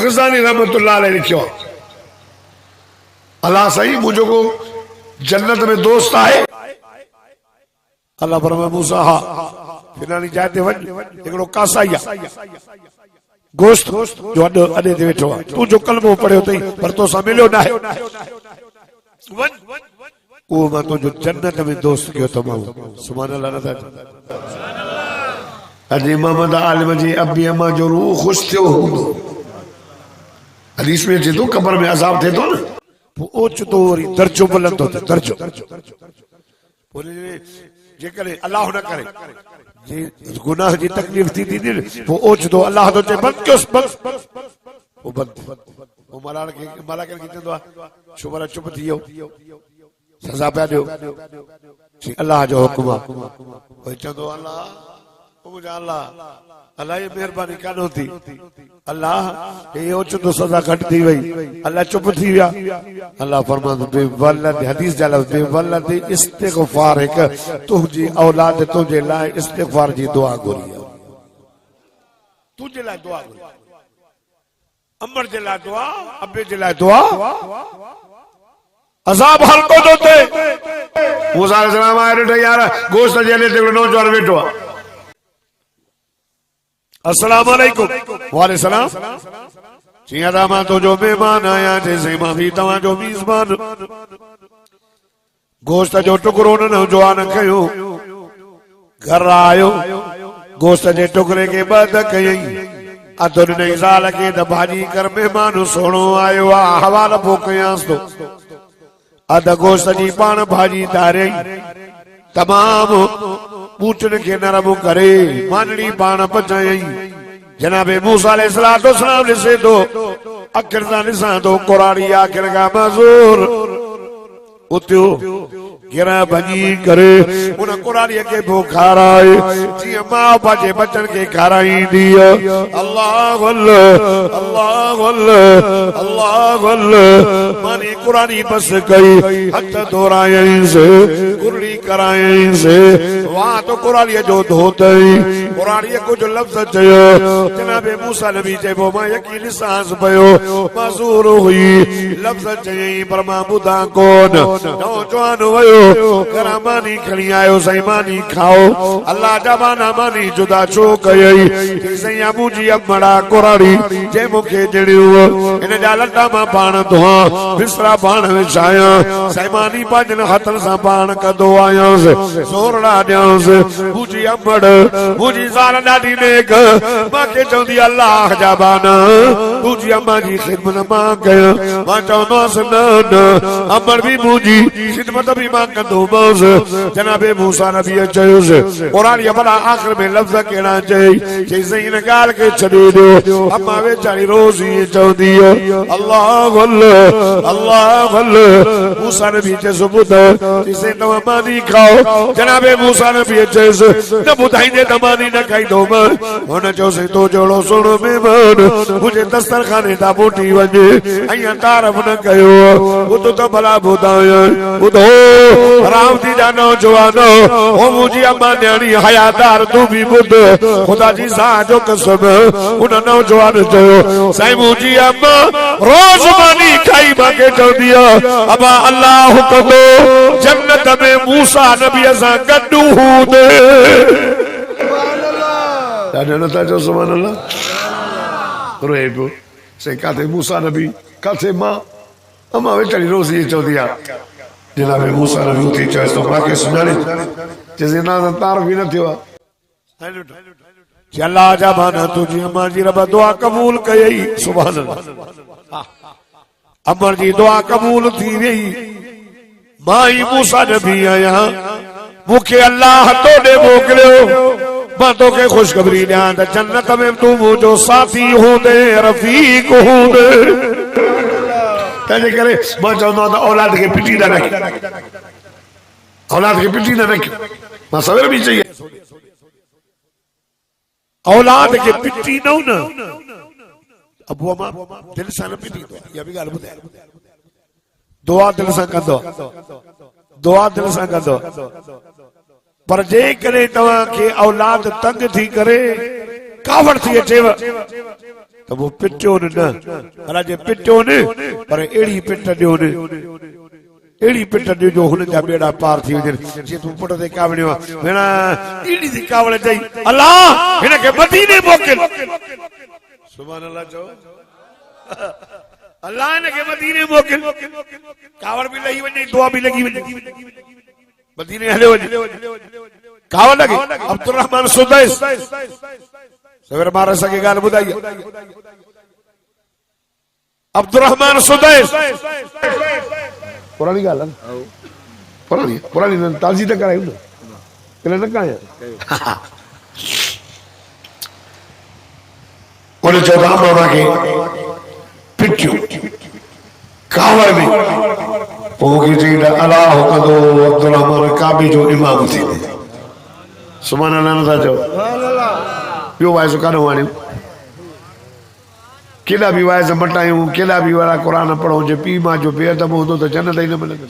ख़ज़ानी रहमतुल्लाह अलैह लिखियो अल्लाह सही मुझो को जन्नत में दोस्त आए अल्लाह फरमाए मूसा हा फिलानी जाए ते वञ हिकिड़ो कासाई गोश्त जो अॾे ते वेठो आहे तू जो कलमो पढ़ियो अथई पर तोसां मिलियो न आहे उहो मां तुंहिंजो जन्नत में दोस्त कयो तमामु सुभान अल्लाह नथा अॼु इमाम आलिम जी अबी अम्मा जो रूह ख़ुशि थियो हूंदो हदीस में अचे थो कब्र में अज़ाब थिए थो न पोइ ओचितो वरी दर्जो बुलंद थो थिए दर्जो पोइ जेकॾहिं अलाह न करे जे गुनाह जी तकलीफ़ थी थी पोइ ओचितो अलाह थो चए बंदि कयोसि बसि पोइ बंदि पोइ मलाइकनि खे चवंदो आहे छो भला चुप थी वियो सज़ा पिया ॾियो अलाह जो हुकुम आहे पोइ चवंदो अलाह अल्लाह अल्लाह ये मेहरबानी कान होती अल्लाह ये ओचितो सज़ा घटि थी वई अल्लाह चुप थी विया अल्लाह फरमांदो बेवलद हदीस जा लफ़्ज़ बेवलद इस्तिग़फ़ार हिक तुंहिंजी औलाद तुंहिंजे लाइ इस्तिग़फ़ार जी दुआ घुरी तुंहिंजे लाइ दुआ घुरी अमर जे लाइ दुआ अबे जे लाइ दुआ अज़ाब हल्को थो थिए मूसा अलैहिस्सलाम आए ॾिठो यार गोश्त जे हले ते नौजवान वेठो आहे अस्सलाम वालेकुम वाले सलाम जिया दा मां तो जो मेहमान आया जैसे मां भी तवा जो मेजबान गोश्त जो टुकड़ो न जवान कयो घर आयो गोश्त जे टुकड़े के बाद कयई अदुन ने ज़ाल के द भाजी कर मेहमान सोणो आयो आ हवाल पोकयास तो अद गोश्त जी पान भाजी तारे तमाम बूटन के नरम करे मानड़ी पान पचाई जनाबे मूसा अलैहिस्सलाम ॾिसे थो अखिर सां ॾिसां थो कुराड़ी आखिर खां मज़ूर उथियो गिरा भॼी करे उन कुराड़ीअ खे पोइ खाराए जीअं माउ पंहिंजे बचन खे खाराईंदी अल्लाह अल्लाह अल्लाह मानी कुराड़ी बस कई हथ धोरायईंसि कुरड़ी करायईंसि वाह तो कुराड़ीअ जो धोतई कुराड़ीअ कुझु लफ़्ज़ चयो जनाबे मूसा नबी चइबो मां यकीन ॾिसांसि पियो मज़ूर हुई लफ़्ज़ चयईं पर मां ॿुधां कोन नौजवान वयो घरा मानी खणी आयो साईं मानी खाओ अल्लाह जा माना मानी जुदा छो कयई साईं मुंहिंजी अमड़ा कुराड़ी जे मूंखे ॾिणियो इन जा लटा मां पाण धोआं बिस्तरा पाण विछायां साईं मानी पंहिंजनि हथनि सां पाण कंदो आयांसि सोरड़ा ॾियांसि मुंहिंजी अमड़ मुंहिंजी ज़ाल ॾाढी नेक मूंखे चवंदी अल्लाह जा बाना तुंहिंजी अम्मा जी ख़िदमत मां कयां मां चवंदोसि न न अमड़ बि मुंहिंजी ख़िदमत बि मां कंदोमांसि जनाबे मूसा नबी चयोसि कुरान भला आख़िर में लफ़्ज़ कहिड़ा चई चई इन ॻाल्हि खे छॾे ॾियो अम्मा वेचारी रोज़ ईअं चवंदी अल्लाह अल्लाह मूसा नबी चयसि ॿुधो चई तव्हां मानी खाओ जनाबे मूसा नबी चयसि न ॿुधाईंदे त मानी न खाईंदो हुन चयोसि तो जहिड़ो सुहिणो महिमान मुंहिंजे दस्तरखाने तां मोटी वञे ऐं तारीफ़ न कयो ॿुधो त भला ॿुधायां ॿुधो रावती जा नौजवानो ओ मुंहिंजी अम्मा न्याणी हयादार तू भी ॿुध ख़ुदा जी ज़ात जो कसम उन नौजवान चयो साईं मुंहिंजी अम्मा रोज़ मानी खाई मूंखे चवंदी अबा अल्लाह कंदो जन्नत में मूसा नबीअ सां गॾु हूंदे ॾाढो नथा चओ सुभान अल्लाह रोए पियो साईं काथे मूसा नबी काथे मां अम्मा वेचारी रोज़ ईअं चवंदी आहे जनाबे मूसा नबी उथी चयसि तो मूंखे सुञाणे चइसि न तारीफ़ बि न थियो आहे अल्लाह जा बाना तुंहिंजी अम्मा जी रब दुआ क़बूल कयई सुभान अल्लाह अमर जी दुआ क़बूल थी वई मां ई मूसा नबी आहियां मूंखे अल्लाह तोॾे मोकिलियो मां तोखे ख़ुशख़बरी ॾियां त जन्नत में तूं मुंहिंजो साथी हूंदे रफ़ीक हूंदे तंहिंजे करे मां चवंदो आहियां त औलाद खे पिटी न रखी औलाद खे पिटी न रखी मां सवेर बि चई औलाद खे पिटी न अबू अम्मा दिल सां न पिटी इहा बि ॻाल्हि ॿुधाए दुआ दिल सां कंदो दुआ दिल सां कंदो पर जेकॾहिं तव्हांखे औलाद तंग थी करे कावड़ थी अचेव तो वो पिटियो न भला जे पिटियो न पर एड़ी पिट ॾियो न एड़ी पिट ॾियो जो हुन जा बेड़ा पार थी वञनि जे तूं पुट ते कावड़ियो भेण एड़ी थी कावड़ चई अल्लाह हिन खे मदीने मोकिल सुभान अल्लाह चओ अल्लाह हिन खे मदीने मोकिल कावड़ बि लही वञे दुआ बि लॻी वञे मदीने हलियो वञे कावड़ लॻे अब्दुर्रहमान सुदैस सवेर मार सके ॻाल्हि ॿुधाई अब्दुर्रहमान सुदैस पुरानी ॻाल्हि आहे पुरानी ताज़ी त करायूं न कल्ह न कया उन चौथा मामा खे पिटियो कावड़ में पोइ चई अलाह कंदो अब्दुर्रहमान काबे जो इमाम थींदे सुभान अल्लाह न था चओ ॿियो वाइसो कान आणियूं केॾा बि वाइस मटायूं केॾा बि वारा क़ुर पढ़ूं जे पीउ मां जो बेअदब हूंदो त जन्नत ई न मिलंदो